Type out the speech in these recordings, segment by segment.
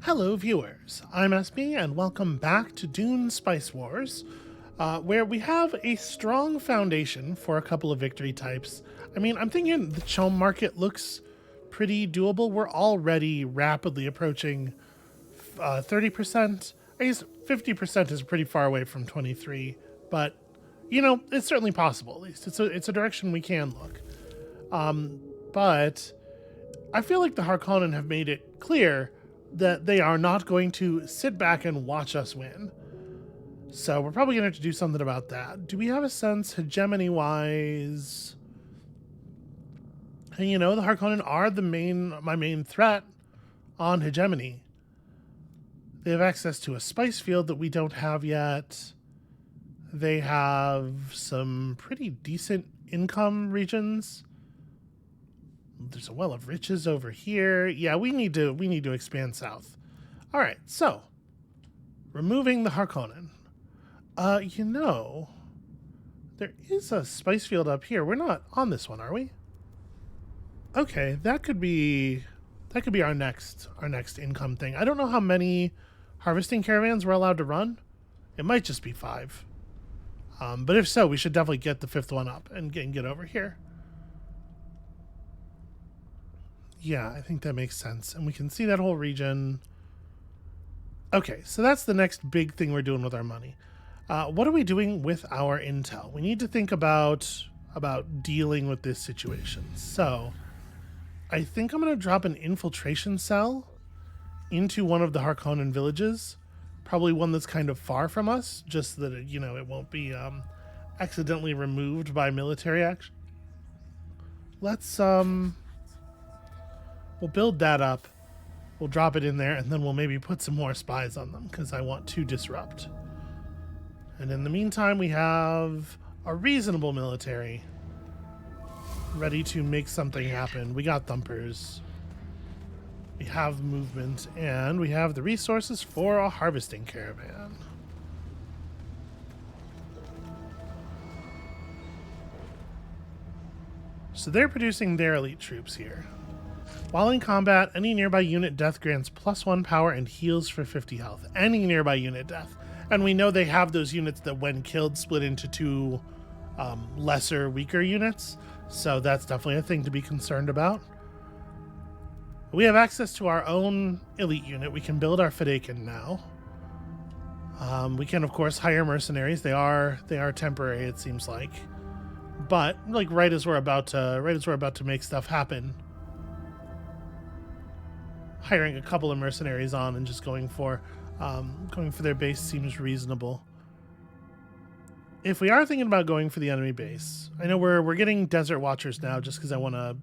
Hello viewers, I'm SB and welcome back to Dune Spice Wars, where we have a strong foundation for a couple of victory types. I mean, I'm thinking the Chom market looks pretty doable. We're already rapidly approaching 30%. I guess 50% is pretty far away from 23, but you know, it's certainly possible. At least it's a direction we can look. But I feel like the Harkonnen have made it clear that they are not going to sit back and watch us win. So we're probably going to have to do something about that. Do we have a sense, hegemony-wise? And you know, the Harkonnen are my main threat on hegemony. They have access to a spice field that we don't have yet. They have some pretty decent income regions. There's a well of riches over here. Yeah, we need to expand south. All right, so removing the Harkonnen. You know, there is a spice field up here. We're not on this one, are we? Okay, that could be our next income thing. I don't know how many harvesting caravans we're allowed to run. It might just be 5. But if so, we should definitely get the 5th one up and get over here. Yeah, I think that makes sense. And we can see that whole region. Okay, so that's the next big thing we're doing with our money. What are we doing with our intel? We need to think about dealing with this situation. So I think I'm going to drop an infiltration cell into one of the Harkonnen villages. Probably one that's kind of far from us, just so that it won't be accidentally removed by military action. Let's we'll build that up. We'll drop it in there, and then we'll maybe put some more spies on them, because I want to disrupt. And in the meantime, we have a reasonable military ready to make something happen. We got thumpers. We have movement, and we have the resources for a harvesting caravan. So they're producing their elite troops here. While in combat, any nearby unit death grants +1 power and heals for 50 health. Any nearby unit death. And we know they have those units that when killed split into 2 lesser, weaker units. So that's definitely a thing to be concerned about. We have access to our own elite unit. We can build our Fedaykin now. We can, of course, hire mercenaries. They are temporary, it seems like. But like right as we're about to make stuff happen, hiring a couple of mercenaries on and just going for their base seems reasonable. If we are thinking about going for the enemy base, I know we're getting desert watchers now just because I want to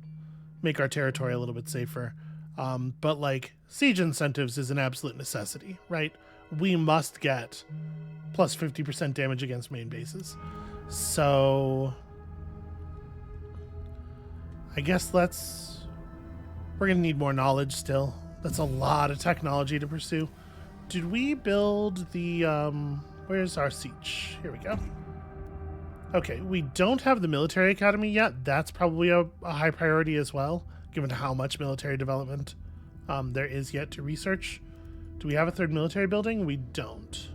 make our territory a little bit safer. But like siege incentives is an absolute necessity, right? We must get plus 50% damage against main bases. So I guess we're going to need more knowledge still. That's a lot of technology to pursue. Did we build the, where's our siege? Here we go. Okay, we don't have the military academy yet. That's probably a high priority as well, given how much military development there is yet to research. Do we have a 3rd military building? We don't.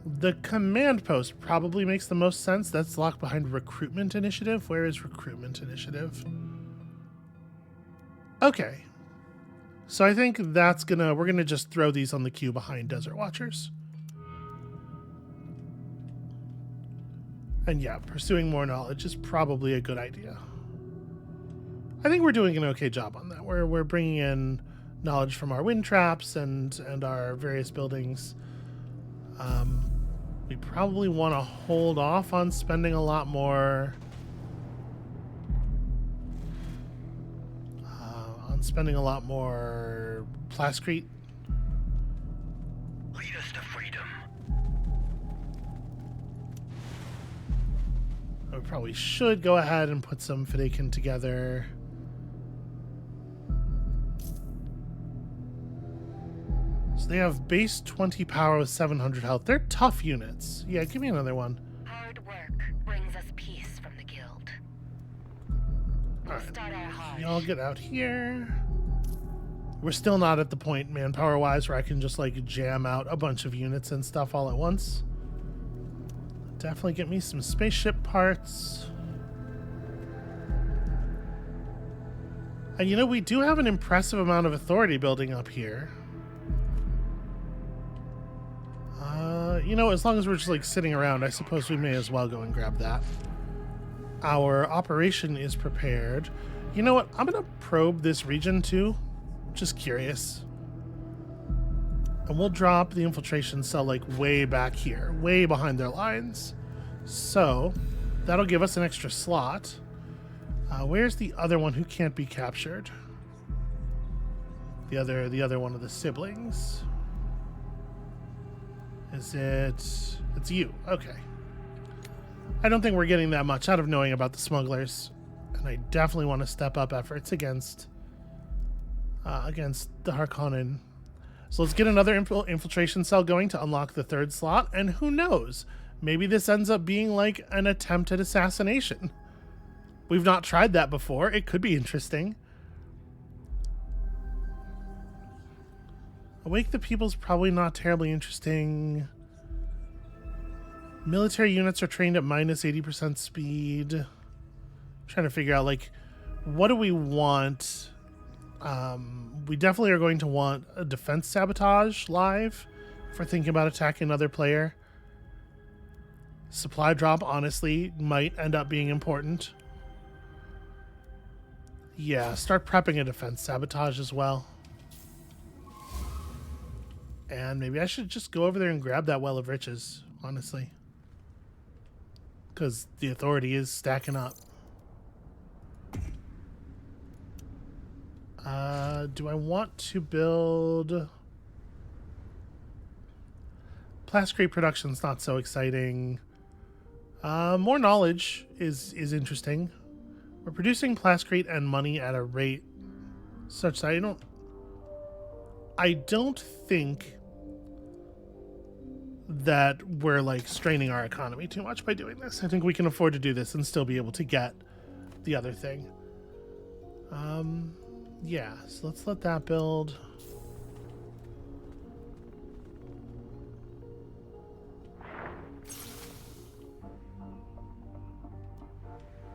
The command post probably makes the most sense. That's locked behind recruitment initiative. Where is recruitment initiative? Okay. So I think we're gonna just throw these on the queue behind Desert Watchers. And yeah, pursuing more knowledge is probably a good idea. I think we're doing an okay job on that. We're bringing in knowledge from our wind traps and our various buildings. We probably want to hold off on spending a lot more plascrete. Lead us to freedom. We probably should go ahead and put some Fedaykin together. So they have base 20 power with 700 health. They're tough units. Yeah, give me another one. Hard work brings us peace from the guild. We'll start our hard. Y'all get out here. We're still not at the point, manpower-wise, where I can just, like, jam out a bunch of units and stuff all at once. Definitely get me some spaceship parts. And, you know, we do have an impressive amount of authority building up here. You know, as long as we're just, like, sitting around, I suppose we may as well go and grab that. Our operation is prepared. You know what? I'm going to probe this region, too. Just curious. And we'll drop the infiltration cell, like, way back here. Way behind their lines. So, that'll give us an extra slot. Where's the other one who can't be captured? The other one of the siblings. Is it... It's you. Okay. I don't think we're getting that much out of knowing about the smugglers. And I definitely want to step up efforts against the Harkonnen. So let's get another infiltration cell going to unlock the third slot. And who knows? Maybe this ends up being like an attempt at assassination. We've not tried that before. It could be interesting. Awake the People's probably not terribly interesting. Military units are trained at minus 80% speed. I'm trying to figure out, like, what do we want? We definitely are going to want a defense sabotage live if we're thinking about attacking another player. Supply drop, honestly, might end up being important. Yeah, start prepping a defense sabotage as well. And maybe I should just go over there and grab that Well of Riches, honestly. Because the authority is stacking up. Do I want to build... Plascrete production's not so exciting. More knowledge is interesting. We're producing plascrete and money at a rate such that I don't think that we're like straining our economy too much by doing this. I think we can afford to do this and still be able to get the other thing. Yeah, so let's let that build.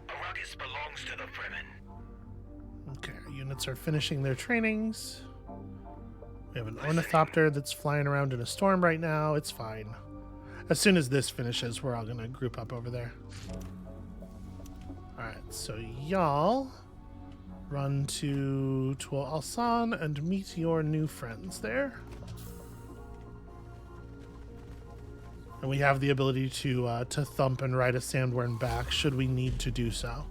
Arrakis belongs to the Fremen. Okay, our units are finishing their trainings. We have an ornithopter that's flying around in a storm right now. It's fine. As soon as this finishes, we're all going to group up over there. Alright, so y'all run to Tuol Alsan and meet your new friends there. And we have the ability to thump and ride a sandworm back should we need to do so.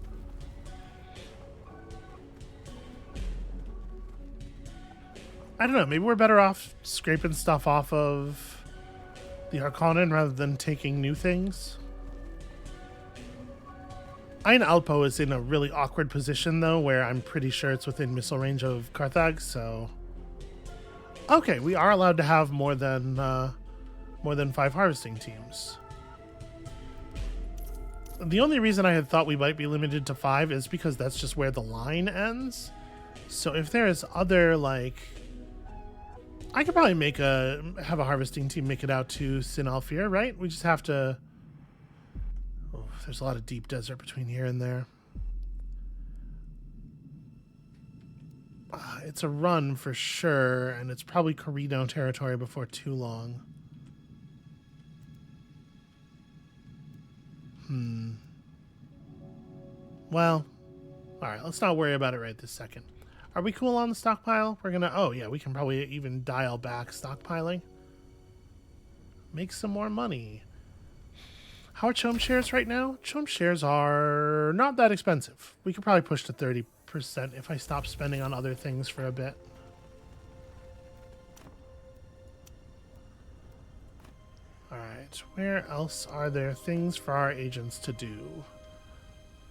I don't know, maybe we're better off scraping stuff off of the Harkonnen rather than taking new things. Ain Alpo is in a really awkward position, though, where I'm pretty sure it's within missile range of Carthage, so... Okay, we are allowed to have more than 5 harvesting teams. The only reason I had thought we might be limited to 5 is because that's just where the line ends. So if there is other, like... I could probably have a harvesting team make it out to Sin Alfir, right? We just have to... Oh, there's a lot of deep desert between here and there. It's a run for sure, and it's probably Corridon territory before too long. Well, alright, let's not worry about it right this second. Are we cool on the stockpile? We're gonna... Oh, yeah, we can probably even dial back stockpiling. Make some more money. How are Chom shares right now? Chom shares are not that expensive. We could probably push to 30% if I stop spending on other things for a bit. Alright, where else are there things for our agents to do?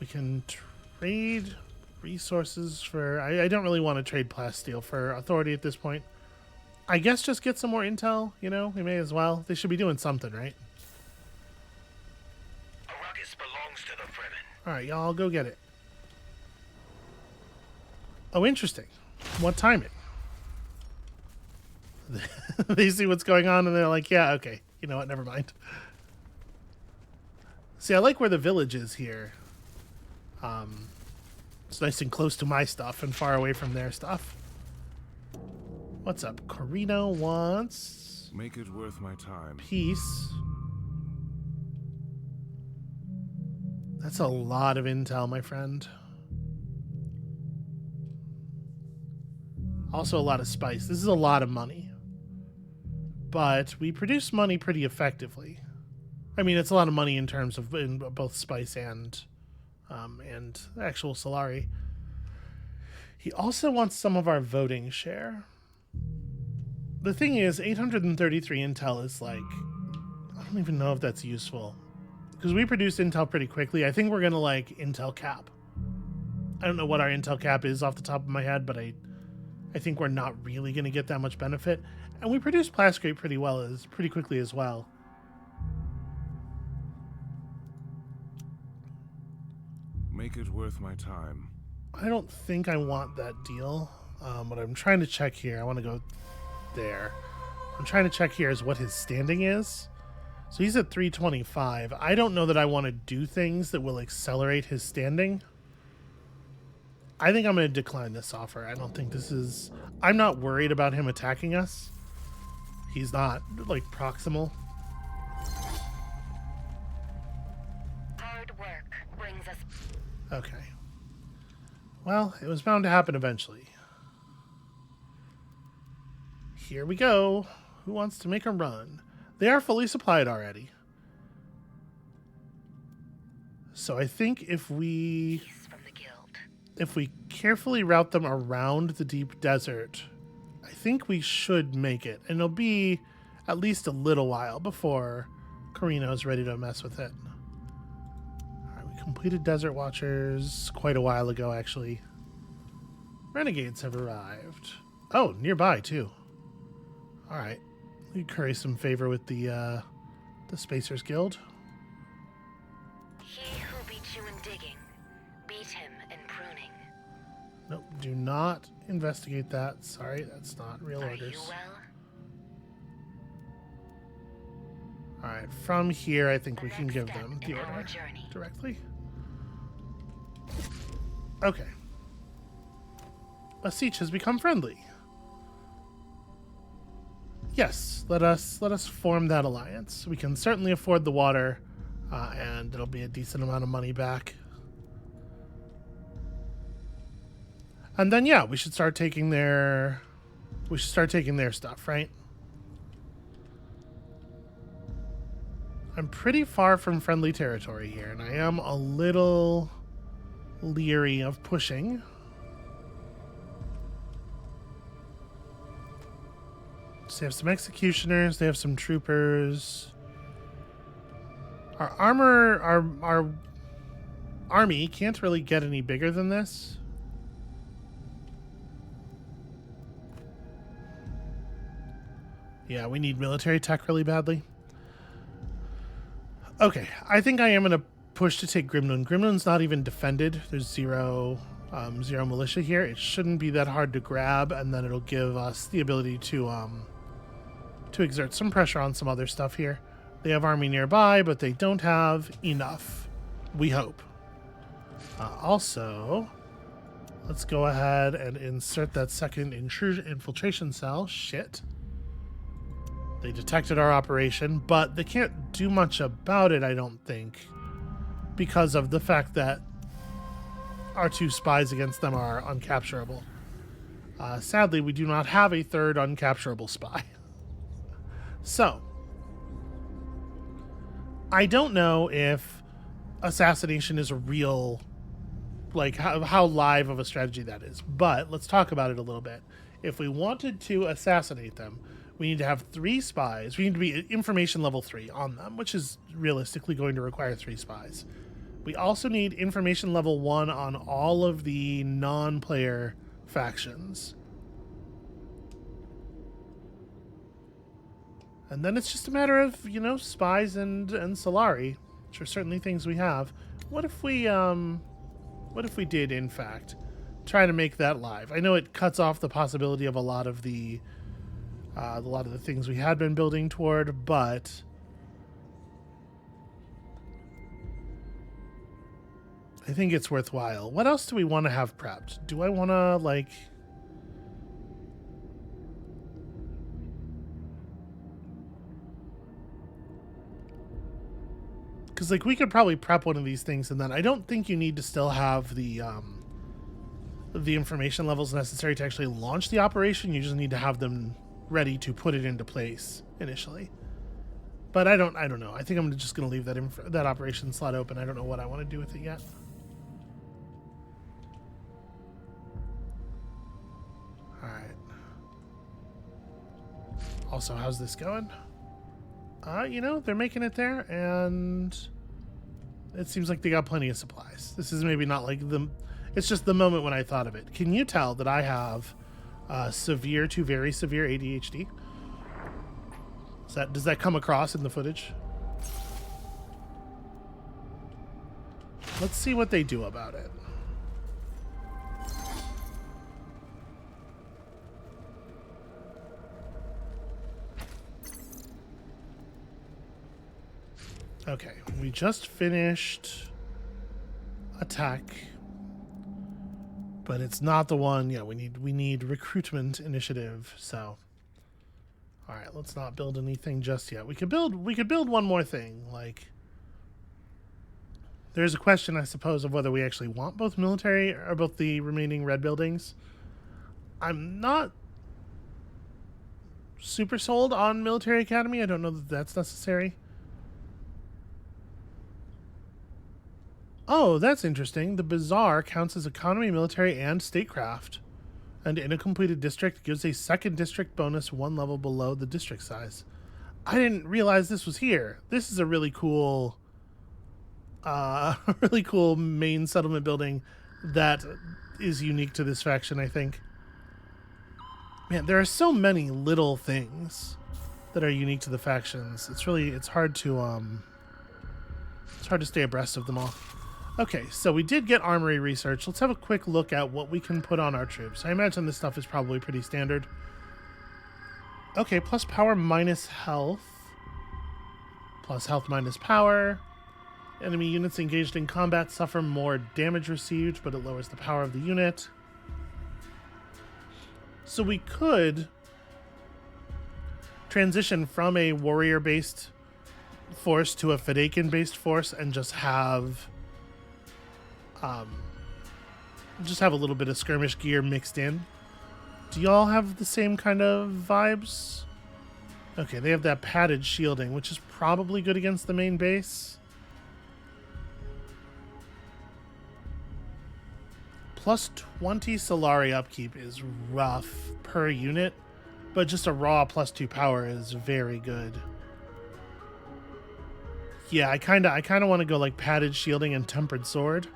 We can trade resources for... I don't really want to trade plasteel for authority at this point. I guess just get some more intel, you know? We may as well. They should be doing something, right? Arrakis belongs to the Fremen. Alright, y'all, go get it. Oh, interesting. What timing? They see what's going on and they're like, yeah, okay, you know what, never mind. See, I like where the village is here. It's nice and close to my stuff and far away from their stuff. What's up? Corino wants... Make it worth my time. Peace. That's a lot of intel, my friend. Also a lot of spice. This is a lot of money. But we produce money pretty effectively. I mean, it's a lot of money in terms of in both spice and actual Solari. He also wants some of our voting share. The thing is, 833 intel is like, I don't even know if that's useful. Because we produce intel pretty quickly. I think we're going to like intel cap. I don't know what our intel cap is off the top of my head, but I think we're not really going to get that much benefit. And we produce plascrate pretty quickly as well. Make it worth my time. I don't think I want that deal. What I'm trying to check here, I want to go there. I'm trying to check here is what his standing is. So he's at 325. I don't know that I want to do things that will accelerate his standing. I think I'm going to decline this offer. I don't think this is... I'm not worried about him attacking us. He's not, like, proximal. Hard work brings us... Okay. Well, it was bound to happen eventually. Here we go. Who wants to make a run? They are fully supplied already. So I think if we carefully route them around the deep desert, I think we should make it. And it'll be at least a little while before Corino's ready to mess with it. Alright, we completed Desert Watchers quite a while ago, actually. Renegades have arrived. Oh, nearby, too. Alright. We curry some favor with the Spacers Guild. He who beat you in digging, beat him in pruning. Nope, do not investigate that. Sorry, that's not real Are orders. you well? Alright, from here I think The we can next give step them the in our order journey. directly. Okay. Basich has become friendly. Yes, let us form that alliance. We can certainly afford the water, and it'll be a decent amount of money back. And then yeah, we should start taking their stuff, right? I'm pretty far from friendly territory here, and I am a little leery of pushing. So they have some executioners, they have some troopers. Our army can't really get any bigger than this. Yeah, we need military tech really badly. Okay, I think I am going to push to take Grimlund. Grimlund's not even defended. There's zero militia here. It shouldn't be that hard to grab, and then it'll give us the ability to exert some pressure on some other stuff here. They have army nearby, but they don't have enough. We hope. Also, let's go ahead and insert that second infiltration cell. Shit. They detected our operation, but they can't do much about it, I don't think, because of the fact that our two spies against them are uncapturable. Sadly, we do not have a third uncapturable spy. So, I don't know if assassination is a real, like, how live of a strategy that is, but let's talk about it a little bit. If we wanted to assassinate them, we need to have 3 spies. We need to be information level 3 on them, which is realistically going to require 3 spies. We also need information level 1 on all of the non-player factions. And then it's just a matter of, you know, spies and Solari, which are certainly things we have. What if we did, in fact, try to make that live? I know it cuts off the possibility of a lot of the a lot of the things we had been building toward, but I think it's worthwhile. What else do we want to have prepped? Do I want to, like... Because, like, we could probably prep one of these things, and then I don't think you need to still have the information levels necessary to actually launch the operation. You just need to have them ready to put it into place initially. But I don't know. I think I'm just going to leave that operation slot open. I don't know what I want to do with it yet. All right. Also, how's this going? You know, they're making it there, and it seems like they got plenty of supplies. This is maybe not like the... It's just the moment when I thought of it. Can you tell that I have severe to very severe ADHD? Does that come across in the footage? Let's see what they do about it. Okay, we just finished attack, but it's not the one. Yeah, we need recruitment initiative. So, all right, let's not build anything just yet. We could build one more thing. Like, there's a question, I suppose, of whether we actually want both military or both the remaining red buildings. I'm not super sold on military academy. I don't know that that's necessary. Oh, that's interesting. The bazaar counts as economy, military, and statecraft. And in a completed district, gives a second district bonus 1 level below the district size. I didn't realize this was here. This is a really cool, main settlement building that is unique to this faction, I think. Man, there are so many little things that are unique to the factions. It's hard to stay abreast of them all. Okay, so we did get armory research. Let's have a quick look at what we can put on our troops. I imagine this stuff is probably pretty standard. Okay, plus power minus health. Plus health minus power. Enemy units engaged in combat suffer more damage received, but it lowers the power of the unit. So we could transition from a warrior-based force to a Fadakin-based force and just have a little bit of skirmish gear mixed in. Do y'all have the same kind of vibes? Okay, they have that padded shielding, which is probably good against the main base. Plus 20 Solari upkeep is rough per unit, but just a raw plus 2 power is very good. Yeah, I kind of want to go like padded shielding and tempered sword.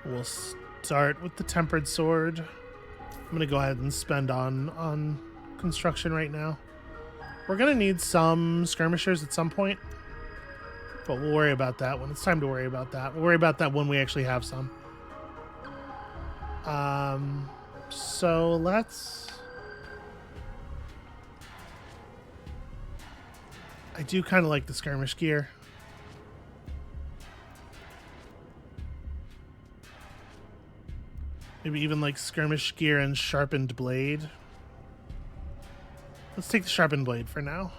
We'll start with the tempered sword. I'm going to go ahead and spend on construction right now. We're going to need some skirmishers at some point, but we'll worry about that when it's time to worry about that. We'll worry about that when we actually have some. So let's... I do kind of like the skirmish gear. Maybe even like skirmish gear and sharpened blade. Let's take the sharpened blade for now.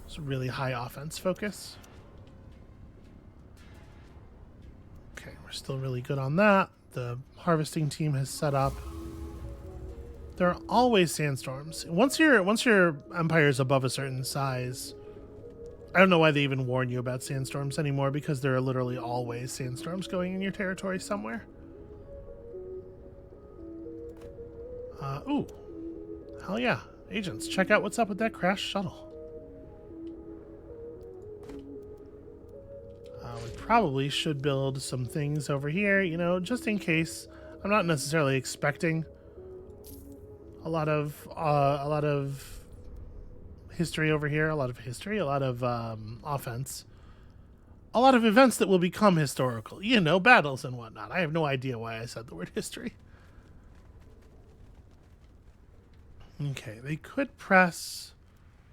It's a really high offense focus. Okay, we're still really good on that. The harvesting team has set up. There are always sandstorms. Once your empire is above a certain size, I don't know why they even warn you about sandstorms anymore, because there are literally always sandstorms going in your territory somewhere. Ooh. Hell yeah. Agents, check out what's up with that crashed shuttle. We probably should build some things over here, you know, just in case. I'm not necessarily expecting a lot of history over here, a lot of offense, a lot of events that will become historical, you know, battles and whatnot. I have no idea why I said the word history. Okay, they could press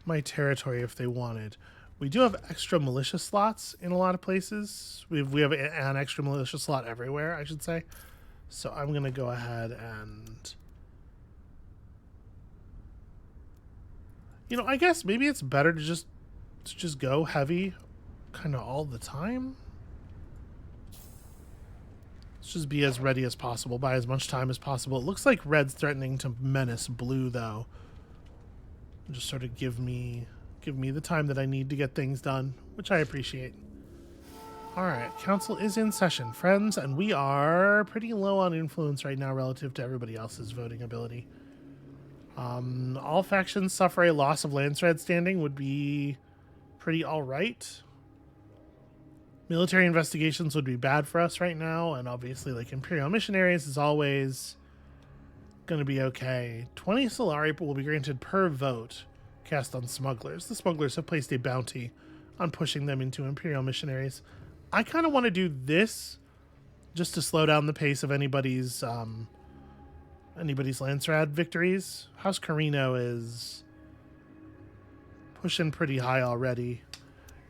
my territory if they wanted. We do have extra militia slots in a lot of places. We have an extra militia slot everywhere, I should say. So I'm going to go ahead and... You know, I guess maybe it's better to just go heavy kind of all the time. Let's just be as ready as possible, buy as much time as possible. It looks like red's threatening to menace blue, though. Just sort of give me the time that I need to get things done, which I appreciate. All right, council is in session, friends, and we are pretty low on influence right now relative to everybody else's voting ability. All factions suffer a loss of land thread standing would be pretty all right. Military investigations would be bad for us right now, and obviously, like, Imperial missionaries is always going to be okay. 20 Solari will be granted per vote cast on smugglers. The smugglers have placed a bounty on pushing them into Imperial missionaries. I kind of want to do this just to slow down the pace of anybody's Landsrad victories. House Carino is pushing pretty high already.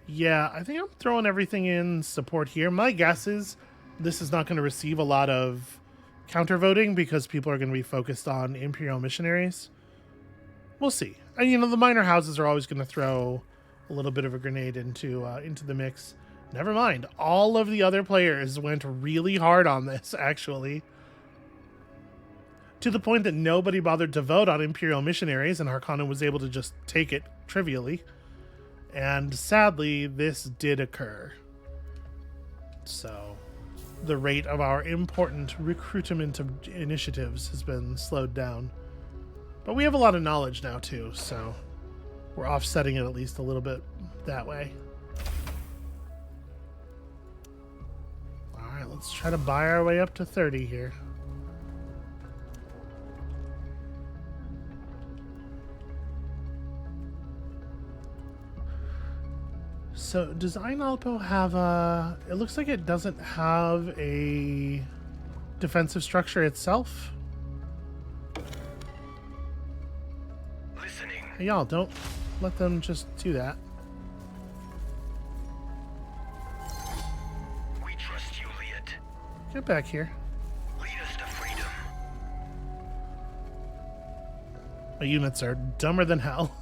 Yeah, I think I'm throwing everything in support here. My guess is this is not going to receive a lot of counter voting because people are going to be focused on Imperial missionaries. We'll see. And you know, the minor houses are always going to throw a little bit of a grenade into the mix. Never mind. All of the other players went really hard on this, actually. To the point that nobody bothered to vote on Imperial missionaries, and Harkonnen was able to just take it trivially. And sadly, this did occur. So, the rate of our important recruitment of initiatives has been slowed down. But we have a lot of knowledge now, too, so we're offsetting it at least a little bit that way. Alright, let's try to buy our way up to 30 here. So, does Ainalpo have a... It looks like it doesn't have a defensive structure itself. Listening. Hey, y'all, don't let them just do that. We trust you, Liet. Get back here. Lead us to freedom. My units are dumber than hell.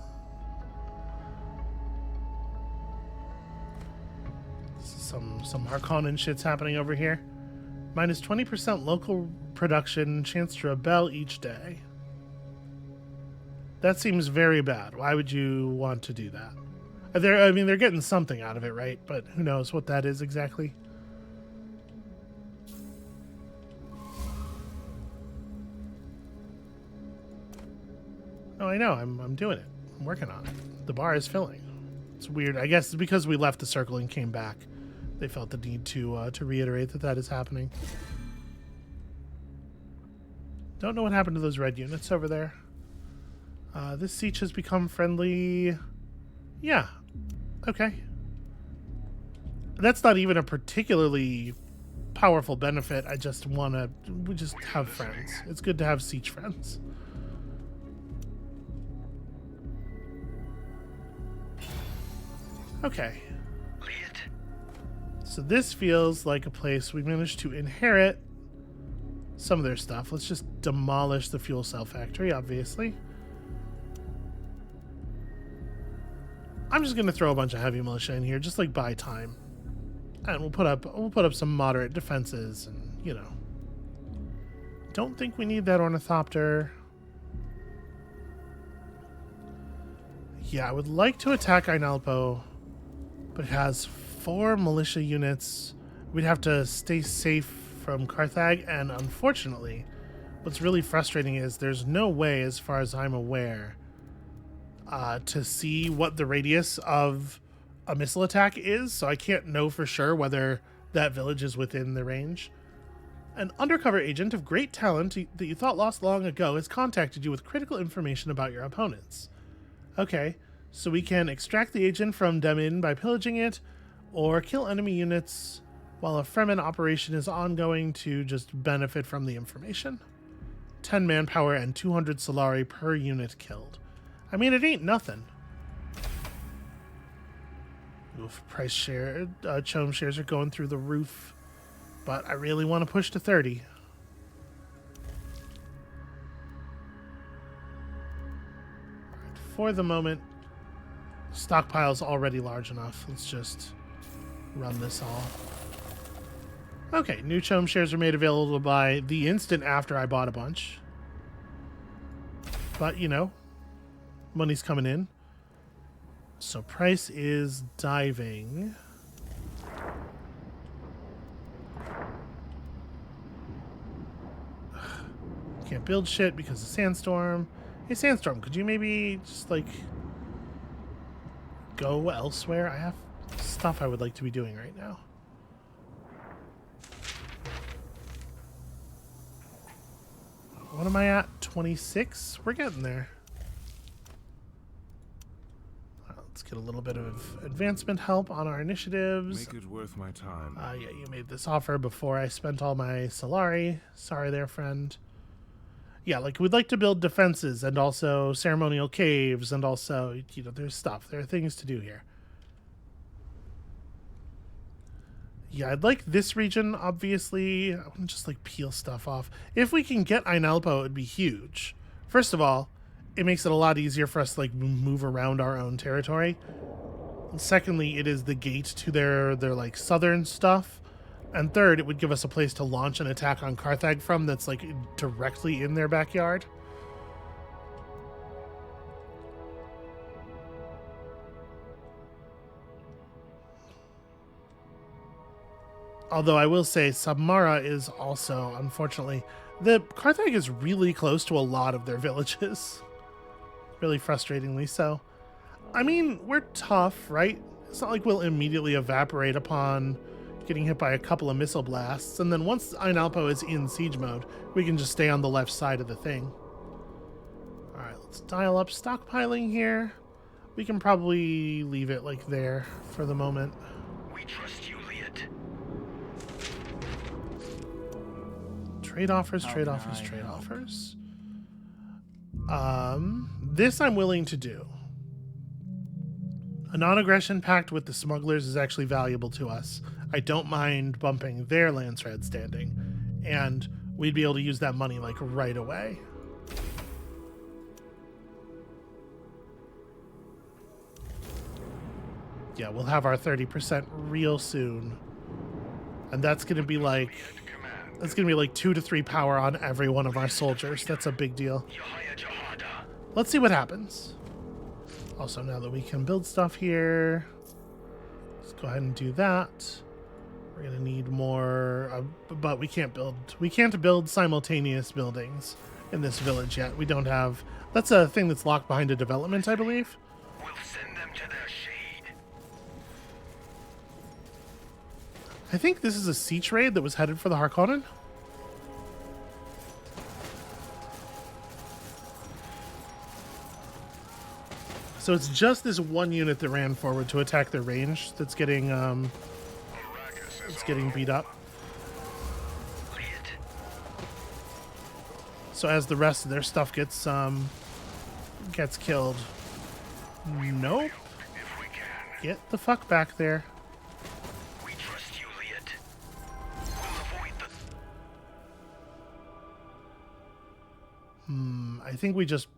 Some Harkonnen shit's happening over here. Minus 20% local production, chance to rebel each day. That seems very bad. Why would you want to do that? They're getting something out of it, right? But who knows what that is exactly. Oh, I know. I'm doing it. I'm working on it. The bar is filling. It's weird. I guess it's because we left the circle and came back. They felt the need to reiterate that is happening. Don't know what happened to those red units over there. This siege has become friendly. Yeah. Okay. That's not even a particularly powerful benefit. I just want to... We just have friends. It's good to have siege friends. Okay. So this feels like a place we managed to inherit some of their stuff. Let's just demolish the fuel cell factory, obviously. I'm just going to throw a bunch of heavy militia in here, just like buy time. And we'll put up some moderate defenses and, you know. Don't think we need that ornithopter. Yeah, I would like to attack Ainalpo, but it has 4 militia units. We'd have to stay safe from Carthag, and unfortunately, what's really frustrating is there's no way, as far as I'm aware, to see what the radius of a missile attack is, so I can't know for sure whether that village is within the range. An undercover agent of great talent that you thought lost long ago has contacted you with critical information about your opponents. Okay, so we can extract the agent from Demin by pillaging it, or kill enemy units while a Fremen operation is ongoing to just benefit from the information. 10 manpower and 200 Solari per unit killed. I mean, it ain't nothing. Oof, price share, Chome shares are going through the roof, but I really want to push to 30. Right, for the moment, stockpile's already large enough. Let's just run this all. Okay, new Chome shares are made available to buy the instant after I bought a bunch. But, you know, money's coming in. So price is diving. Can't build shit because of Sandstorm. Hey, Sandstorm, could you maybe just, like, go elsewhere? I have stuff I would like to be doing right now. What am I at? 26? We're getting there. Let's get a little bit of advancement help on our initiatives. Make it worth my time. Yeah, you made this offer before I spent all my Solari. Sorry there, friend. Yeah, like, we'd like to build defenses and also ceremonial caves and also, you know, there's stuff. There are things to do here. Yeah, I'd like this region, obviously. I want to just, like, peel stuff off. If we can get Ainalpo, it would be huge. First of all, it makes it a lot easier for us to, like, move around our own territory. And secondly, it is the gate to their like, southern stuff. And third, it would give us a place to launch an attack on Carthage from that's, like, directly in their backyard. Although I will say Samara is also, unfortunately, the Carthage is really close to a lot of their villages. Really frustratingly so. I mean, we're tough, right? It's not like we'll immediately evaporate upon getting hit by a couple of missile blasts. And then once Ainalpo is in siege mode, we can just stay on the left side of the thing. All right, let's dial up stockpiling here. We can probably leave it like there for the moment. We trust you, Liet. Trade offers, trade offers, trade offers. This I'm willing to do. A non-aggression pact with the smugglers is actually valuable to us. I don't mind bumping their lance red standing, and we'd be able to use that money, like, right away. Yeah, we'll have our 30% real soon. And that's going to be like... That's going to be like 2 to 3 power on every one of our soldiers. That's a big deal. Let's see what happens. Also, now that we can build stuff here, let's go ahead and do that. We're going to need more, but we can't build simultaneous buildings in this village yet. We don't have... That's a thing that's locked behind a development, I believe. We'll send them to their shade. I think this is a siege raid that was headed for the Harkonnen. So it's just this one unit that ran forward to attack their range that's getting beat up. So as the rest of their stuff gets killed. Nope. Get the fuck back there. We trust you, Liet. We'll avoid the... I think we just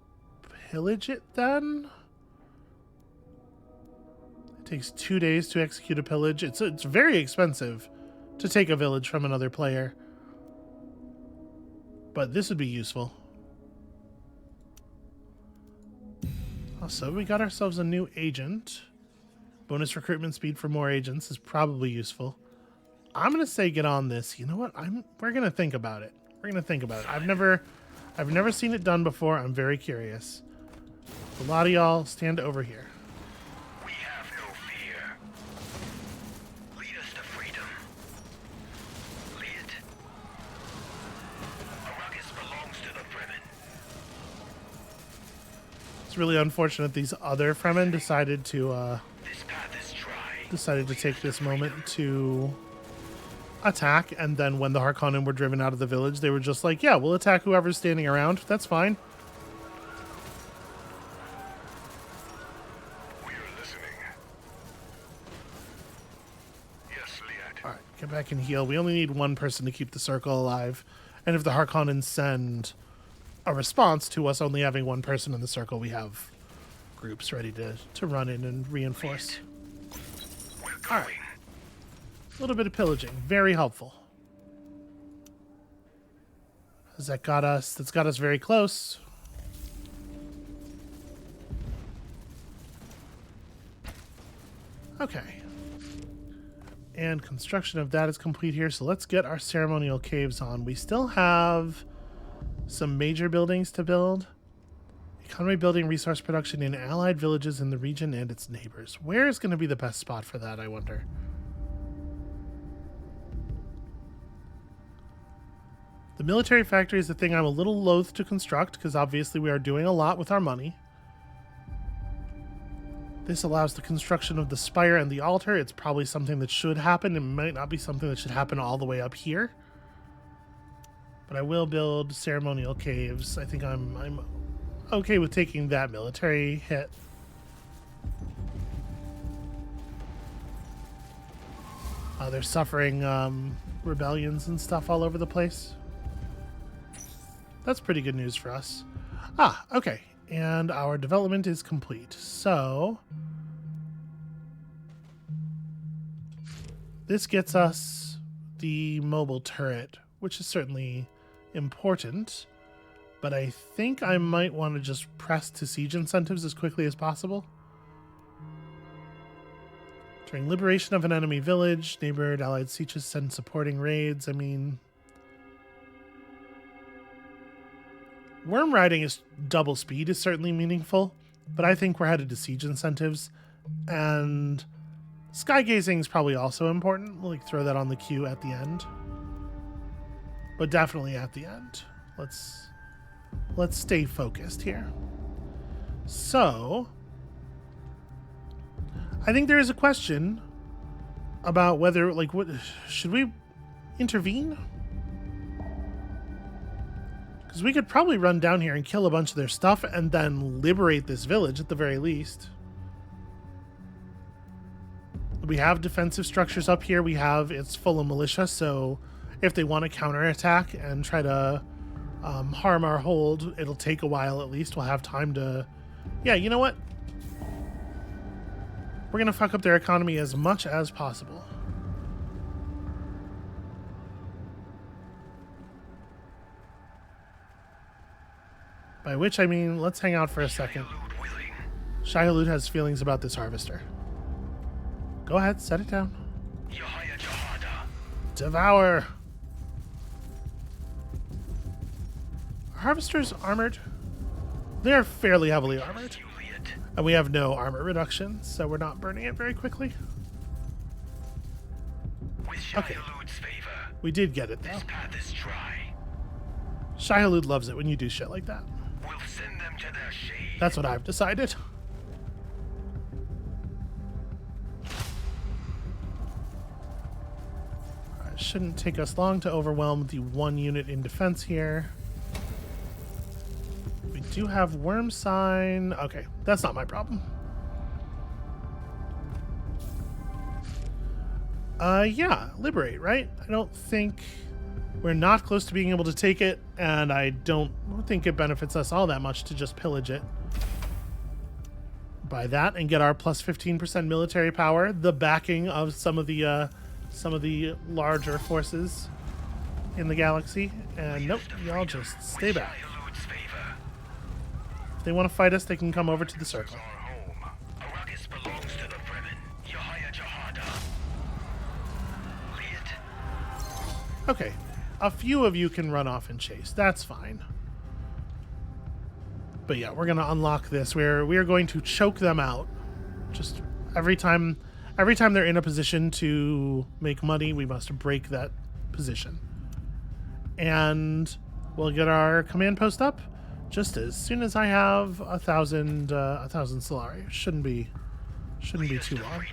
pillage it then. It takes 2 days to execute a pillage. It's very expensive to take a village from another player. But this would be useful. Also, we got ourselves a new agent. Bonus recruitment speed for more agents is probably useful. I'm gonna say get on this. You know what? We're gonna think about it. We're gonna think about it. I've never seen it done before. I'm very curious. A lot of y'all stand over here. We have no fear. Lead us to freedom. Liet. Arrakis belongs to the Fremen. It's really unfortunate these other Fremen decided to This path is dry. take this moment to attack, and then when the Harkonnen were driven out of the village, they were just like, yeah, we'll attack whoever's standing around. That's fine. We're listening. Yes, Liet. All right, get back and heal. We only need one person to keep the circle alive. And if the Harkonnen send a response to us only having one person in the circle, we have groups ready to run in and reinforce. We're going. All right. A little bit of pillaging. Very helpful. Has that got us? That's got us very close. Okay. And construction of that is complete here, so let's get our ceremonial caves on. We still have some major buildings to build. Economy building, resource production in allied villages in the region and its neighbors. Where is going to be the best spot for that, I wonder? The military factory is the thing I'm a little loath to construct, because obviously we are doing a lot with our money. This allows the construction of the spire and the altar. It's probably something that should happen. It might not be something that should happen all the way up here. But I will build ceremonial caves. I think I'm okay with taking that military hit. They're suffering rebellions and stuff all over the place. That's pretty good news for us. Ah, okay. And our development is complete. So this gets us the mobile turret, which is certainly important. But I think I might want to just press to siege incentives as quickly as possible. During liberation of an enemy village, neighbored allied sieges send supporting raids. I mean, worm riding is double speed is certainly meaningful, but I think we're headed to siege incentives. And sky gazing is probably also important. We'll throw that on the queue at the end. But definitely at the end. Let's stay focused here. So I think there is a question about whether, what should we intervene? Because we could probably run down here and kill a bunch of their stuff and then liberate this village at the very least. We have defensive structures up here. It's full of militia, so if they want to counterattack and try to harm our hold, it'll take a while at least. We'll have time to... Yeah, you know what? We're going to fuck up their economy as much as possible. By which I mean, let's hang out for a second. Shai-Hulud has feelings about this harvester. Go ahead, set it down. Devour! Are harvesters armored? They are fairly heavily armored. And we have no armor reduction, so we're not burning it very quickly. Okay. We did get it, though. Shai-Hulud loves it when you do shit like that. We'll send them to their shade. That's what I've decided. It shouldn't take us long to overwhelm the one unit in defense here. We do have worm sign. Okay, that's not my problem. Yeah, liberate, right? I don't think we're not close to being able to take it, and I don't think it benefits us all that much to just pillage it. Buy that and get our plus 15% military power, the backing of some of the larger forces in the galaxy. And nope, y'all just stay back. If they want to fight us, they can come over to the circle. Arrakis belongs to the Fremen. Yahya Jahada. Liet. Okay, a few of you can run off and chase. That's fine. But yeah, we're gonna unlock this. We are going to choke them out. Just every time they're in a position to make money, we must break that position. And we'll get our command post up just as soon as I have 1,000 Solari. Shouldn't be too long.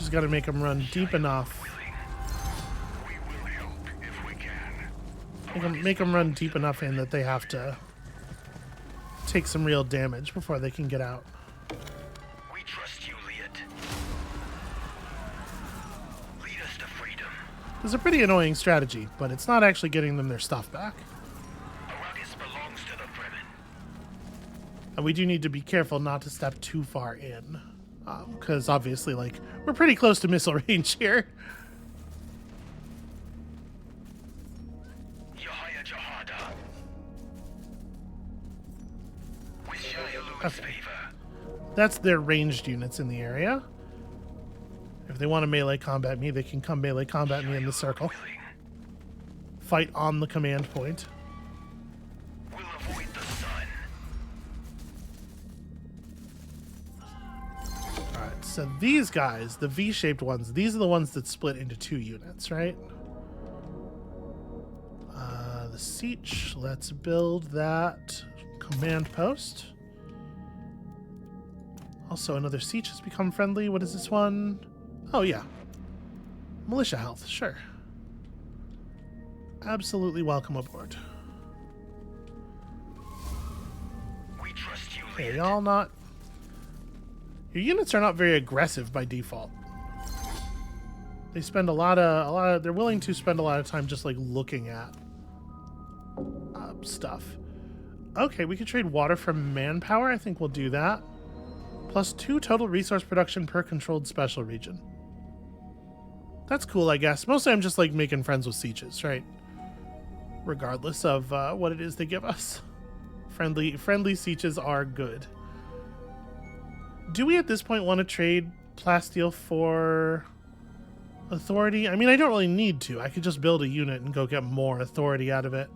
Just got to make them run deep enough. We will help if we can. Make them run deep enough in that they have to take some real damage before they can get out. We trust you, Liet. Lead us to freedom. It's a pretty annoying strategy, but it's not actually getting them their stuff back. Arrakis belongs to the Fremen. And we do need to be careful not to step too far in. Because obviously, like, we're pretty close to missile range here. Yahya Jahada. With Shai-Alud's favor. That's their ranged units in the area. If they want to melee combat me, they can come melee combat me in the circle. Willing. Fight on the command point. We'll avoid the sun. Alright, so these guys, the V-shaped ones, these are the ones that split into 2 units, right? The Siege, let's build that command post. Also, another Siege has become friendly. What is this one? Oh, yeah. Militia health, sure. Absolutely welcome aboard. We trust you, Okay, Liet. y'all not... Your units are not very aggressive by default. They spend a lot of... They're willing to spend a lot of time just, like, looking at stuff. Okay, we could trade water for manpower. I think we'll do that. Plus 2 total resource production per controlled special region. That's cool, I guess. Mostly I'm just, like, making friends with sieges, right? Regardless of what it is they give us. Friendly sieges are good. Do we at this point want to trade plasteel for authority? I mean, I don't really need to. I could just build a unit and go get more authority out of it.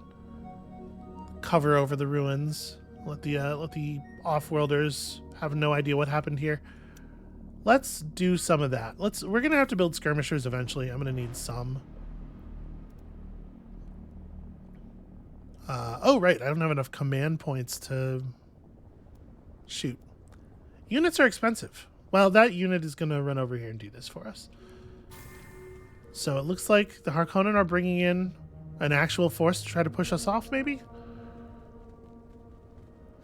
Cover over the ruins. Let the off-worlders have no idea what happened here. Let's do some of that. We're gonna have to build skirmishers eventually. I'm gonna need some. Oh right, I don't have enough command points to shoot. Units are expensive. Well, that unit is gonna run over here and do this for us. So it looks like the Harkonnen are bringing in an actual force to try to push us off, maybe?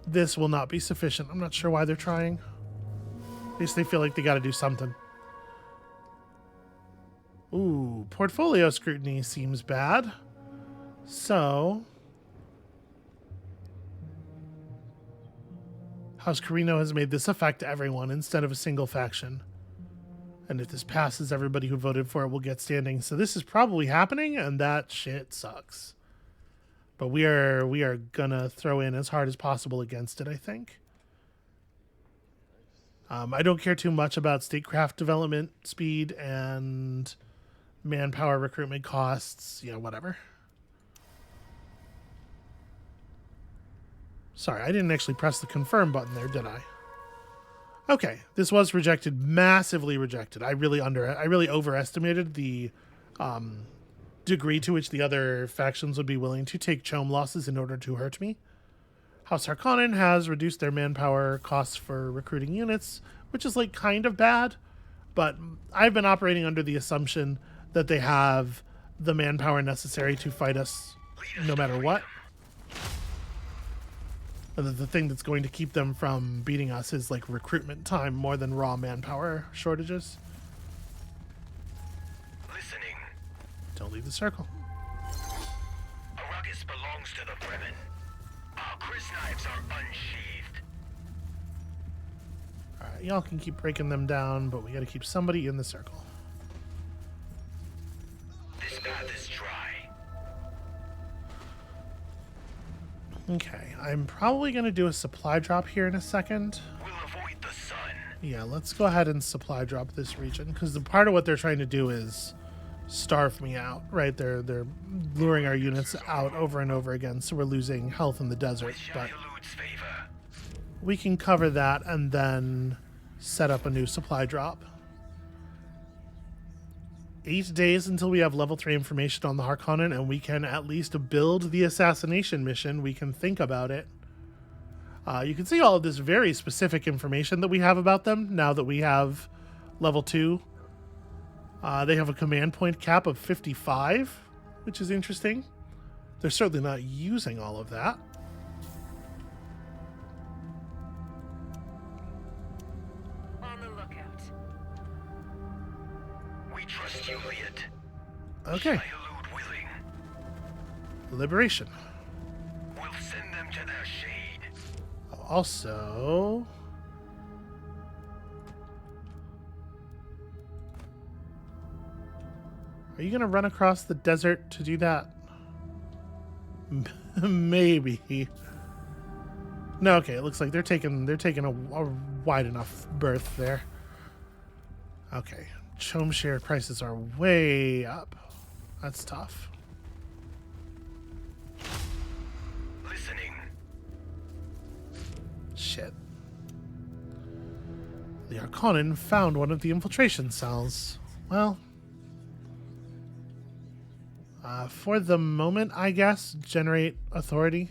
This will not be sufficient. I'm not sure why they're trying. At least they feel like they got to do something. Ooh, portfolio scrutiny seems bad. So, House Carino has made this affect everyone instead of a single faction. And if this passes, everybody who voted for it will get standing. So this is probably happening, and that shit sucks. But we are gonna throw in as hard as possible against it, I think. I don't care too much about statecraft development speed and manpower recruitment costs, you know, whatever. Sorry, I didn't actually press the confirm button there, did I? Okay, this was rejected, massively rejected. I really overestimated the degree to which the other factions would be willing to take chome losses in order to hurt me. House Harkonnen has reduced their manpower costs for recruiting units, which is like kind of bad, but I've been operating under the assumption that they have the manpower necessary to fight us no matter what. And that the thing that's going to keep them from beating us is like recruitment time more than raw manpower shortages. Listening. Don't leave the circle. Arrakis belongs to the Fremen. Our crysknives are unsheathed. Alright, y'all can keep breaking them down, but we gotta keep somebody in the circle. This path is dry. Okay, I'm probably gonna do a supply drop here in a second. We'll avoid the sun. Yeah, let's go ahead and supply drop this region, because the part of what they're trying to do is starve me out, right? They're luring our units out over and over again, so we're losing health in the desert. But Shai-Alud's favor. we can cover that and then set up a new supply drop. 8 days until we have level 3 information on the Harkonnen, and we can at least build the assassination mission. We can think about it. You can see all of this very specific information that we have about them now that we have level 2 They have a command point cap of 55, which is interesting. They're certainly not using all of that. On the lookout. We trust you, Liet. Okay, Shai-Hulud willing. liberation. We'll send them to their shade. Also, are you going to run across the desert to do that? Maybe. No, okay, it looks like they're taking a wide enough berth there. Okay, Chome share prices are way up. That's tough. Listening. Shit. The Arcanan found one of the infiltration cells. Well, for the moment, I guess, generate authority.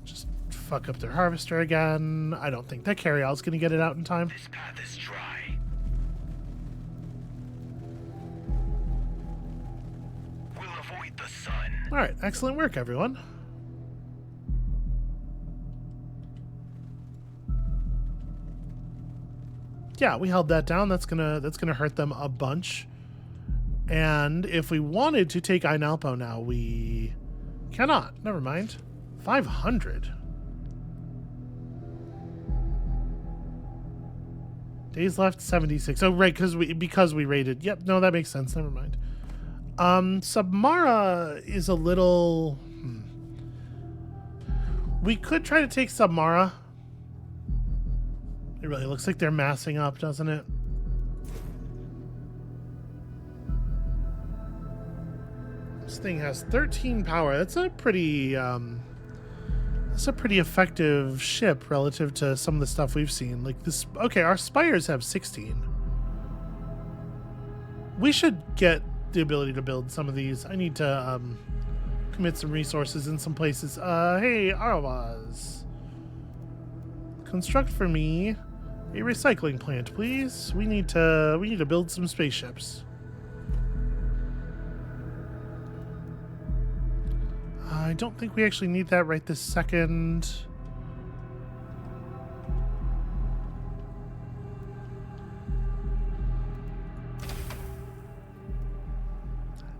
Just fuck up their harvester again. I don't think that carryall's gonna get it out in time. This path is dry. We'll avoid the sun. All right, excellent work, everyone. Yeah, we held that down. That's gonna hurt them a bunch. And if we wanted to take Ainalpo now, we cannot. Never mind. 500. Days left 76. Oh, right, because we raided. Yep, no, that makes sense. Never mind. Submara is a little. We could try to take Submara. It really looks like they're massing up, doesn't it? This thing has 13 power. That's a pretty effective ship relative to some of the stuff we've seen. Like this. Okay, our spires have 16. We should get the ability to build some of these. I need to commit some resources in some places. Hey, Aravaz. Construct for me a recycling plant, please. We need to build some spaceships. I don't think we actually need that right this second.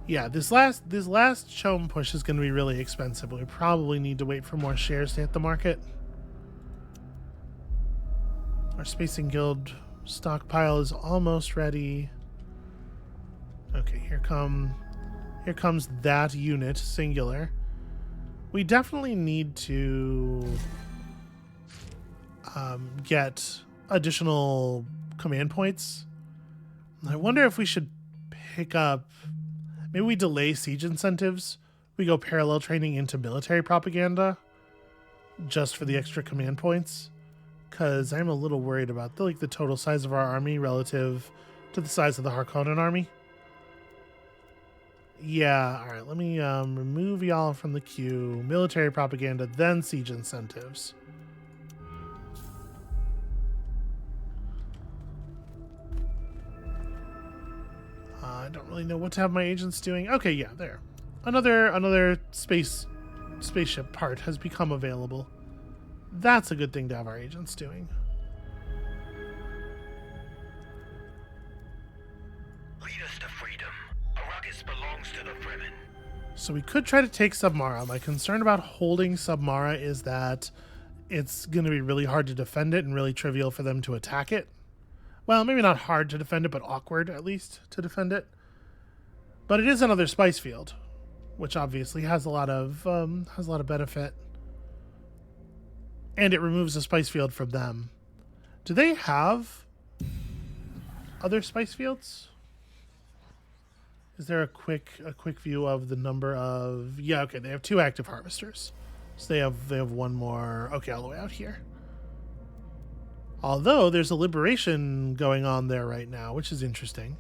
Yeah, this last Chome push is going to be really expensive. We probably need to wait for more shares to hit the market. Our Spacing Guild stockpile is almost ready. Okay, here comes that unit, singular. We definitely need to get additional command points. I wonder if we should pick up. Maybe we delay siege incentives. We go parallel training into military propaganda just for the extra command points. Because I'm a little worried about the total size of our army relative to the size of the Harkonnen army. Yeah, all right, let me remove y'all from the queue. Military propaganda, then siege incentives. I don't really know what to have my agents doing. Okay, yeah, there. Another spaceship part has become available. That's a good thing to have our agents doing. Lead us to freedom. Arrakis belongs to the Fremen. So we could try to take Submara. My concern about holding Submara is that it's going to be really hard to defend it and really trivial for them to attack it. Well, maybe not hard to defend it, but awkward at least to defend it. But it is another spice field, which obviously has a lot of benefit. And it removes a spice field from them. Do they have other spice fields? Is there a quick view of the number of? Yeah, okay, they have 2 active harvesters. So they have one more. Okay, all the way out here. Although there's a liberation going on there right now, which is interesting.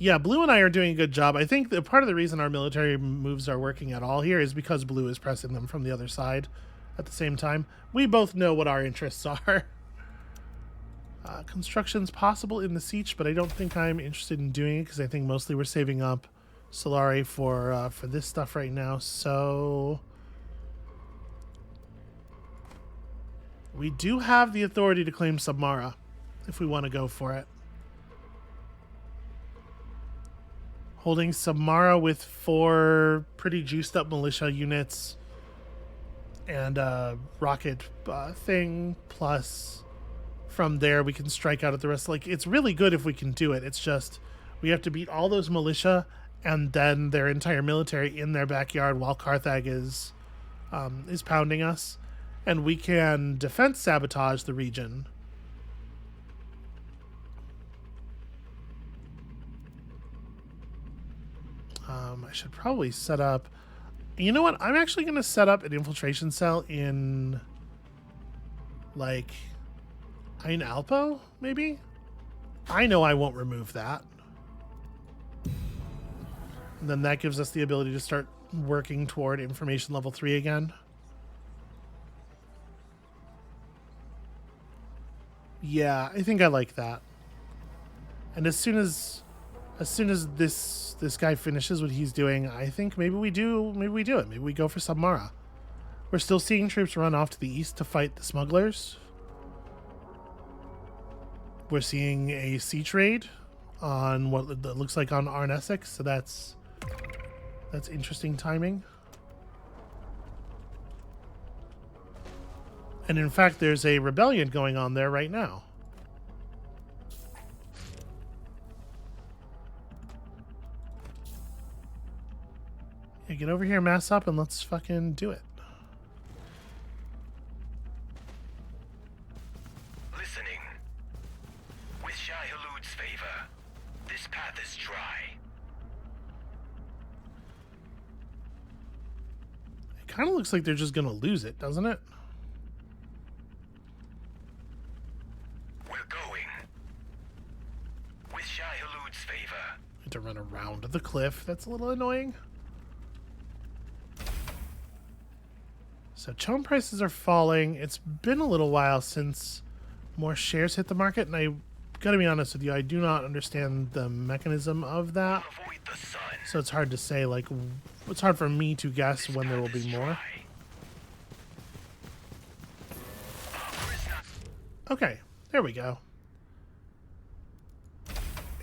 Yeah, Blue and I are doing a good job. I think that part of the reason our military moves are working at all here is because Blue is pressing them from the other side at the same time. We both know what our interests are. Construction's possible in the siege, but I don't think I'm interested in doing it because I think mostly we're saving up Solari for this stuff right now. So we do have the authority to claim Submara if we want to go for it. Holding Submara with 4 pretty juiced up militia units and a rocket thing, plus from there we can strike out at the rest. Like, it's really good if we can do it. It's just we have to beat all those militia and then their entire military in their backyard while Carthage is pounding us, and we can defense sabotage the region. I should probably set up... You know what? I'm actually going to set up an infiltration cell in, like, Ain Alpo, maybe? I know I won't remove that. And then that gives us the ability to start working toward information level 3 again. Yeah, I think I like that. And as soon as this guy finishes what he's doing, I think maybe we do it. Maybe we go for Submara. We're still seeing troops run off to the east to fight the smugglers. We're seeing a siege raid on what looks like on Arn Essex, so that's interesting timing. And in fact, there's a rebellion going on there right now. Yeah, get over here, mass up, and let's fucking do it. Listening. With Shai Halud's favor, this path is dry. It kind of looks like they're just gonna lose it, doesn't it? We're going. With Shai Halud's favor. Need to run around the cliff. That's a little annoying. So chone prices are falling. It's been a little while since more shares hit the market, and I gotta be honest with you, I do not understand the mechanism of that. Avoid the sun. So it's hard to say, like, it's hard for me to guess when there will be more. Okay, there we go.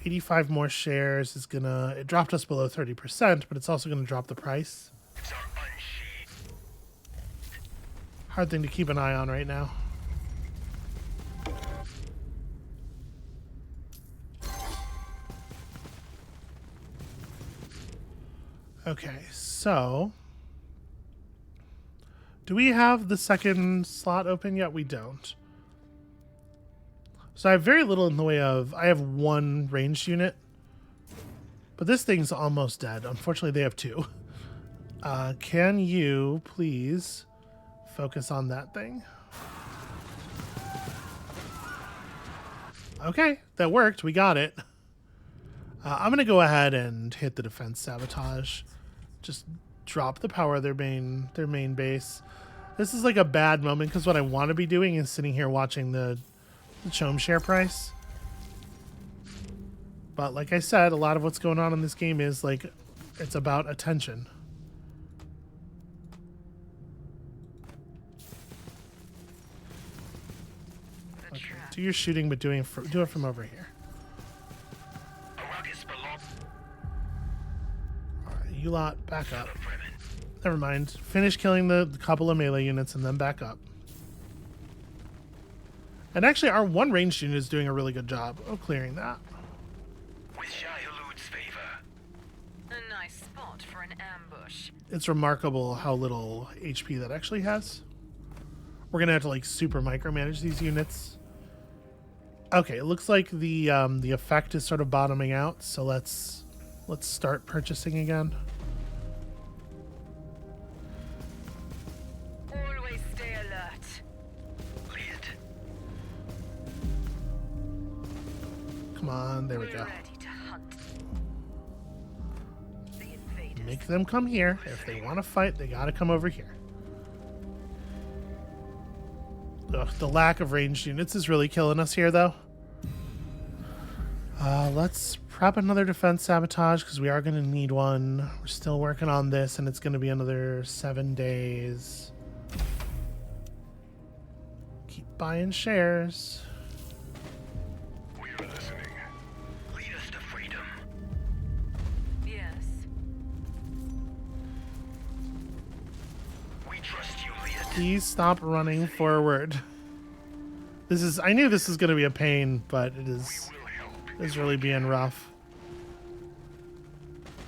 85 more shares is gonna... It dropped us below 30%, but it's also gonna drop the price. Hard thing to keep an eye on right now. Okay, so... Do we have the second slot open yet? We don't. So I have very little in the way of... I have 1 ranged unit. But this thing's almost dead. Unfortunately, they have 2. Can you please focus on that thing? Okay, that worked. We got it. I'm going to go ahead and hit the defense sabotage. Just drop the power of their main base. This is like a bad moment because what I want to be doing is sitting here watching the Chome share price. But like I said, a lot of what's going on in this game is like, it's about attention. Okay, do your shooting, but do it from over here. Arrakis belongs. Alright, you lot, back up. Never mind. Finish killing the couple of melee units and then back up. And actually, our 1 ranged unit is doing a really good job of clearing that. With Shai Halud's favor. A nice spot for an ambush. It's remarkable how little HP that actually has. We're gonna have to like super micromanage these units. Okay, it looks like the effect is sort of bottoming out, so let's start purchasing again. Always stay alert. Lead. Come on, there we We're go. ready to hunt the invaders. Make them come here. If they want to fight, they gotta come over here. Ugh, the lack of ranged units is really killing us here, though. Let's prep another defense sabotage because we are going to need one. We're still working on this, and it's going to be another 7 days. Keep buying shares. We're listening. Lead us to freedom. Yes. We trust you, lead us. Please stop running forward. I knew this was going to be a pain, but it is We'll help. it's really being rough.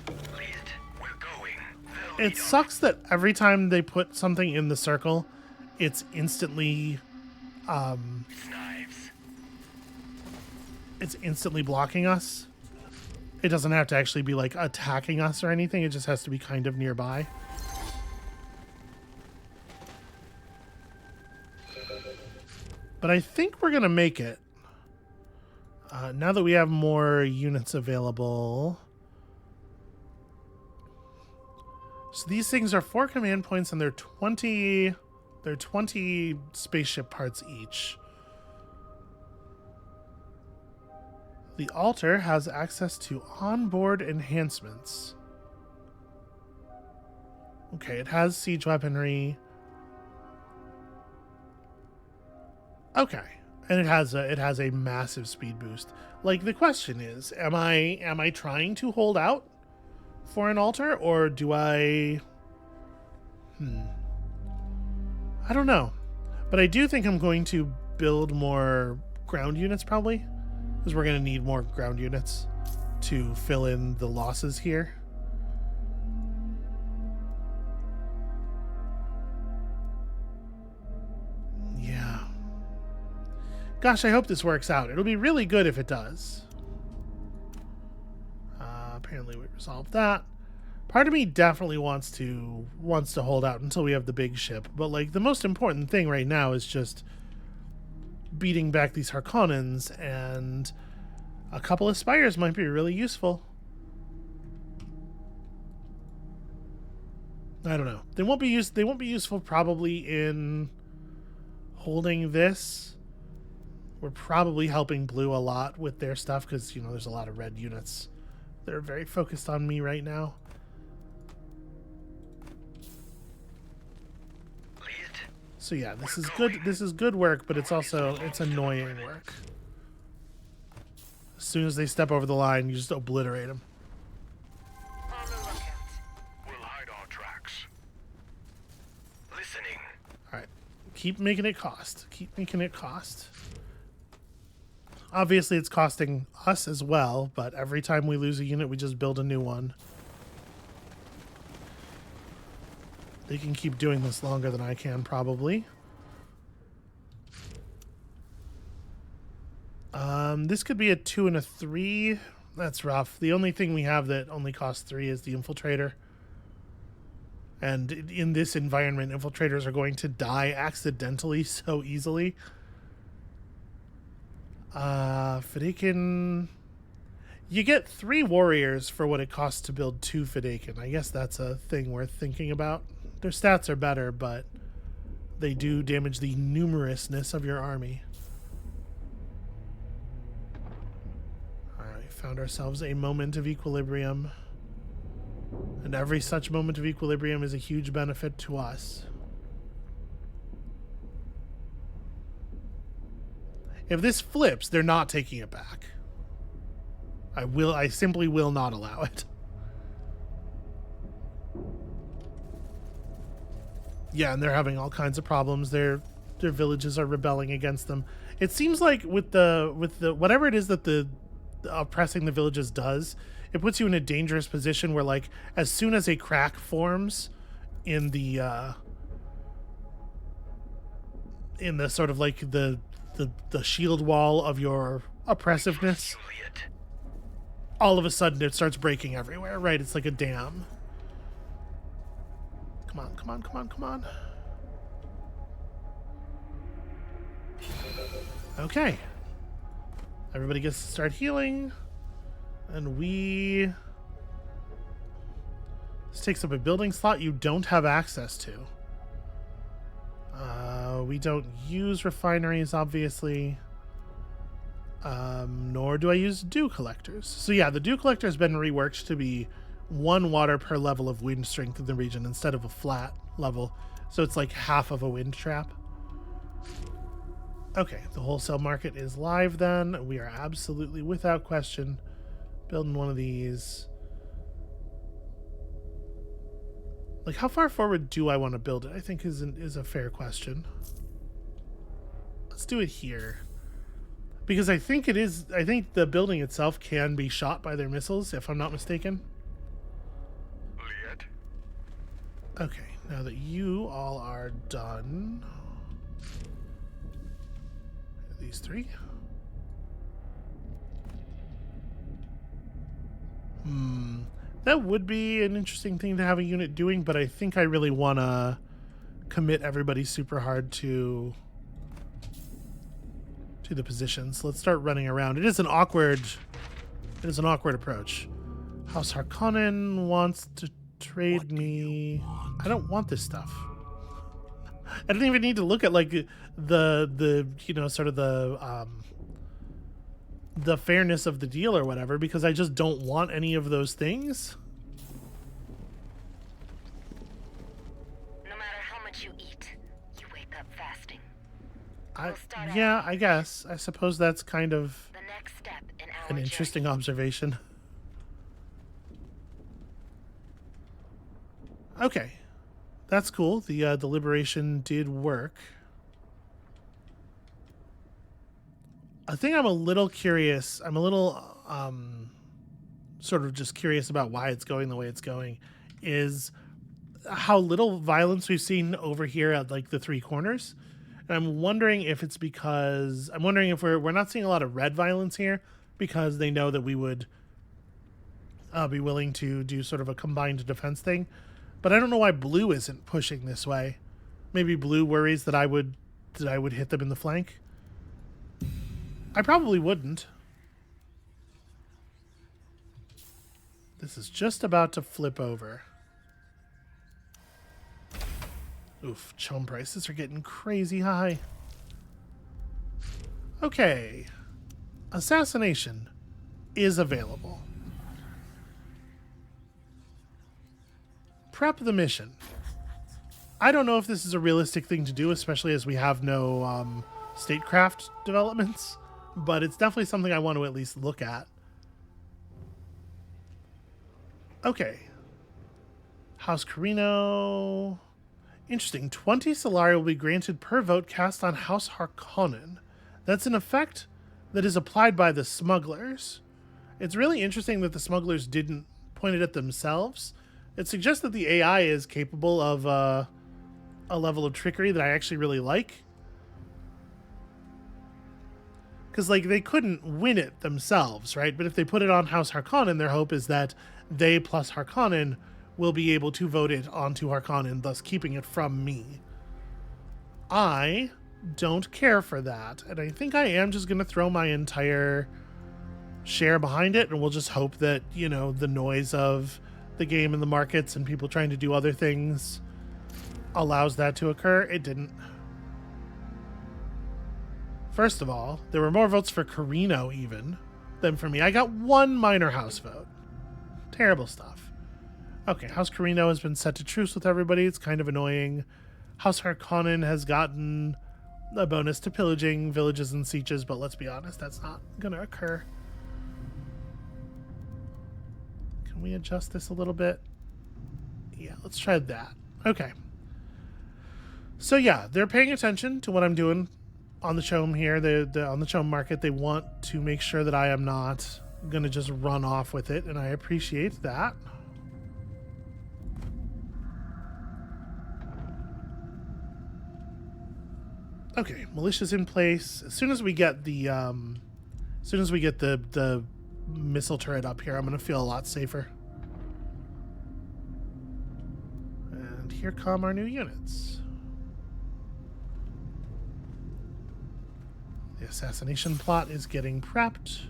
Lead. We're going. They'll It sucks that every time they put something in the circle, it's instantly knives. it's instantly blocking us. It doesn't have to actually be like attacking us or anything. It just has to be kind of nearby. But I think we're going to make it. Now that we have more units available. So these things are 4 command points and they're 20 spaceship parts each. The altar has access to onboard enhancements. Okay, it has siege weaponry. Okay, and it has a massive speed boost. Like, the question is, am I trying to hold out for an altar, or do I? I don't know, but I do think I'm going to build more ground units probably, because we're going to need more ground units to fill in the losses here. Yeah. Gosh, I hope this works out. It'll be really good if it does. Apparently we resolved that. Part of me definitely wants to hold out until we have the big ship, but like the most important thing right now is just beating back these Harkonnens, and a couple of spires might be really useful. I don't know. They won't be useful probably in holding this. We're probably helping blue a lot with their stuff because, you know, there's a lot of red units that are very focused on me right now. So yeah, this is good. This is good work, but it's annoying work. As soon as they step over the line, you just obliterate them. On the lookout. We'll hide our tracks. Listening. All right, keep making it cost. Keep making it cost. Obviously, it's costing us as well, but every time we lose a unit, we just build a new one. They can keep doing this longer than I can, probably. This could be a 2 and a 3. That's rough. The only thing we have that only costs 3 is the infiltrator. And in this environment, infiltrators are going to die accidentally so easily. Fedaykin... You get 3 warriors for what it costs to build 2 Fedaykin. I guess that's a thing worth thinking about. Their stats are better, but they do damage the numerousness of your army. Alright, found ourselves a moment of equilibrium. And every such moment of equilibrium is a huge benefit to us. If this flips, they're not taking it back. I simply will not allow it. Yeah, and they're having all kinds of problems. Their villages are rebelling against them. It seems like with the whatever it is that the oppressing the villages does, it puts you in a dangerous position where, like, as soon as a crack forms in the sort of like the shield wall of your oppressiveness, all of a sudden it starts breaking everywhere, right? It's like a dam. Come on, come on, come on, come on. Okay. Everybody gets to start healing. And this takes up a building slot you don't have access to. we don't use refineries, obviously. Nor do I use dew collectors. So yeah, the dew collector has been reworked to be 1 water per level of wind strength in the region instead of a flat level. So it's like half of a wind trap. Okay, the wholesale market is live then. We are absolutely, without question, building one of these. Like, how far forward do I want to build it? I think is a fair question. Let's do it here. Because I think the building itself can be shot by their missiles, if I'm not mistaken. Liet? Okay, now that you all are done. These 3. That would be an interesting thing to have a unit doing, but I think I really want to commit everybody super hard to the positions. Let's start running around. It is an awkward approach. House Harkonnen wants to trade me. I don't want this stuff. I don't even need to look at like the you know, sort of the fairness of the deal or whatever, because I just don't want any of those things. No matter how much you eat, you wake up fasting. Yeah, I guess. I suppose that's kind of The next step in our an interesting observation. Okay. That's cool. The liberation did work. I think I'm a little curious. I'm a little sort of just curious about why it's going the way it's going, is how little violence we've seen over here at like the 3 corners. And I'm wondering if it's because we're not seeing a lot of red violence here because they know that we would be willing to do sort of a combined defense thing. But I don't know why blue isn't pushing this way. Maybe blue worries that I would hit them in the flank. I probably wouldn't. This is just about to flip over. Oof, chum prices are getting crazy high. Okay. Assassination is available. Prep the mission. I don't know if this is a realistic thing to do, especially as we have no statecraft developments, but it's definitely something I want to at least look at. Okay. House Carino. Interesting. 20 Solari will be granted per vote cast on House Harkonnen. That's an effect that is applied by the smugglers. It's really interesting that the smugglers didn't point it at themselves. It suggests that the AI is capable of a level of trickery that I actually really like. Because, like, they couldn't win it themselves, right? But if they put it on House Harkonnen, their hope is that they plus Harkonnen will be able to vote it onto Harkonnen, thus keeping it from me. I don't care for that, and I think I am just going to throw my entire share behind it, and we'll just hope that, you know, the noise of the game and the markets and people trying to do other things allows that to occur. It didn't. First of all, there were more votes for Carino even than for me. I got 1 minor house vote. Terrible stuff. Okay, House Carino has been set to truce with everybody. It's kind of annoying. House Harkonnen has gotten a bonus to pillaging villages and sieges, but let's be honest, that's not going to occur. Can we adjust this a little bit? Yeah, let's try that. Okay. So yeah, they're paying attention to what I'm doing on the Chom here. On the Chom market, they want to make sure that I am not going to just run off with it, and I appreciate that. Okay, militia's in place. As soon as we get the the missile turret up here, I'm going to feel a lot safer. And here come our new units. The assassination plot is getting prepped.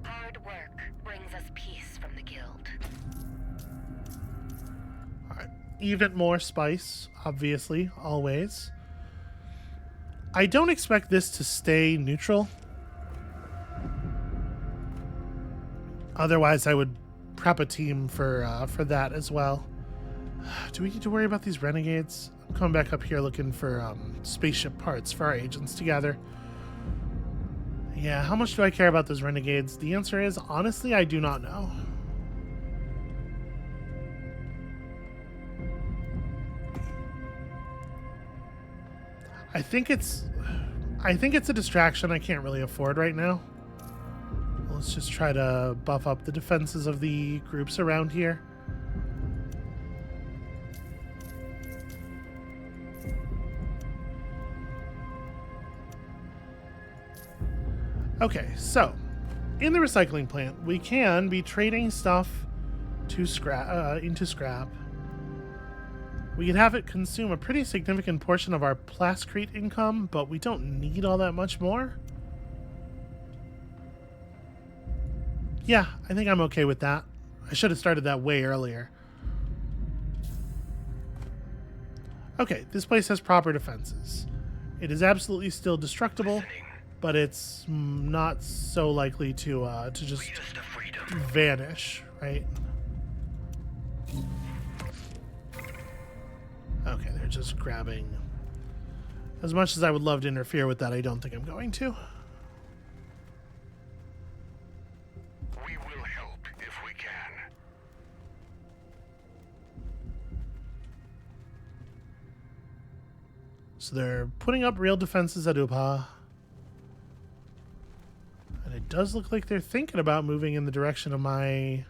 Hard work brings us peace from the guild. even more spice, obviously, always. I don't expect this to stay neutral. Otherwise, I would prep a team for that as well. Do we need to worry about these renegades? I'm coming back up here looking for spaceship parts for our agents to gather. Yeah, how much do I care about those renegades? The answer is, honestly, I do not know. I think it's a distraction I can't really afford right now. Let's just try to buff up the defenses of the groups around here. Okay, so in the recycling plant, we can be trading stuff to into scrap. We could have it consume a pretty significant portion of our plascrete income, but we don't need all that much more. Yeah, I think I'm okay with that. I should have started that way earlier. Okay, this place has proper defenses. It is absolutely still destructible, but it's not so likely to just vanish, right? Okay, they're just grabbing. As much as I would love to interfere with that, I don't think I'm going to. We will help if we can. So they're putting up real defenses at Upa. And it does look like they're thinking about moving in the direction of my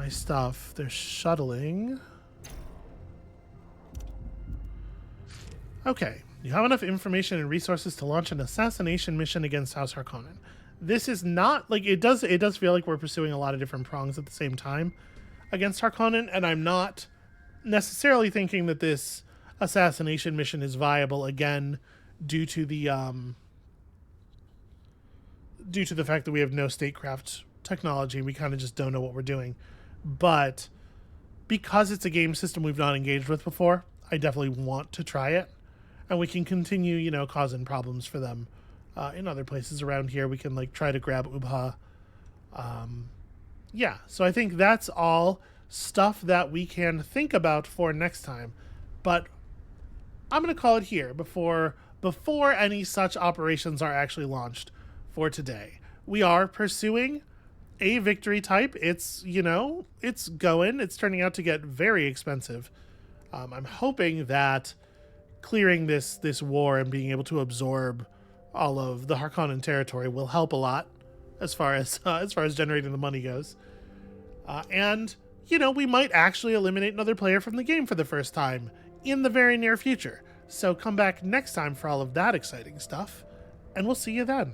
stuff. They're shuttling. Okay, you have enough information and resources to launch an assassination mission against House Harkonnen. This is not like it does feel like we're pursuing a lot of different prongs at the same time against Harkonnen, and I'm not necessarily thinking that this assassination mission is viable again due to the fact that we have no statecraft technology. We kind of just don't know what we're doing. But because it's a game system we've not engaged with before, I definitely want to try it. And we can continue, you know, causing problems for them in other places around here. We can, like, try to grab Ubha. Yeah, so I think that's all stuff that we can think about for next time. But I'm going to call it here before any such operations are actually launched for today. We are pursuing a victory type. It's, you know, it's going. It's turning out to get very expensive. I'm hoping that clearing this war and being able to absorb all of the Harkonnen territory will help a lot as far as generating the money goes. And, you know, we might actually eliminate another player from the game for the first time in the very near future. So come back next time for all of that exciting stuff, and we'll see you then.